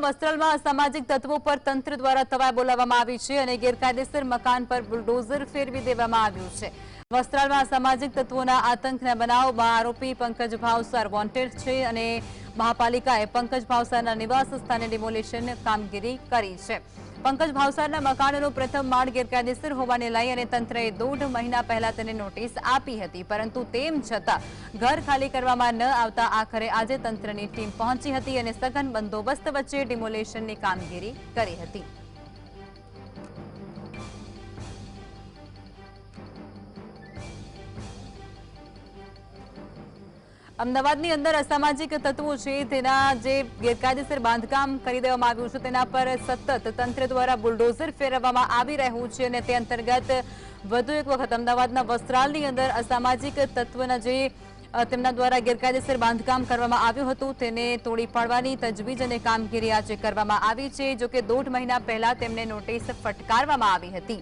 વસ્ત્રાલમાં અસામાજિક તત્વો પર તંત્ર દ્વારા તવાઈ બોલાવવામાં આવી છે અને ગેરકાયદેસર મકાન પર બુલડોઝર ફેરવી દેવામાં આવ્યું છે। વસ્ત્રાલમાં અસામાજિક તત્વોના આતંકના બનાવમાં આરોપી પંકજ ભાવસાર વોન્ટેડ છે અને મહાપાલિકાએ પંકજ ભાવસારના નિવાસ સ્થાને ડિમોલિશન કામગીરી કરી છે। પંકજ ભાવસારના મકાનનો પ્રથમ માળ ગેરકાયદેસર હોવાને લઈ અને તંત્રએ 1.5 મહિના પહેલા તેને નોટિસ આપી હતી, પરંતુ તેમ છતાં ઘર ખાલી કરવામાં ન આવતા આખરે આજે તંત્રની ટીમ પહોંચી હતી અને સઘન બંદોબસ્ત વચ્ચે ડિમોલિશનની કામગીરી કરી હતી। અમદાવાદની અંદર અસામાજિક તત્વો છે તેના જે ગેરકાયદેસર બાંધકામ કરી દેવામાં આવ્યું છે તેના પર સતત તંત્ર દ્વારા બુલડોઝર ફેરવવામાં આવી રહ્યું છે અને તે અંતર્ગત વધુ એક વખત અમદાવાદના વસ્ત્રાલની અંદર અસામાજિક તત્વના જે તેમના દ્વારા ગેરકાયદેસર બાંધકામ કરવામાં આવ્યું હતું તેને તોડી પાડવાની તજવીજ અને કામગીરી આજે કરવામાં આવી છે। જો કે 1.5 મહિના પહેલા તેમને નોટિસ ફટકારવામાં આવી હતી।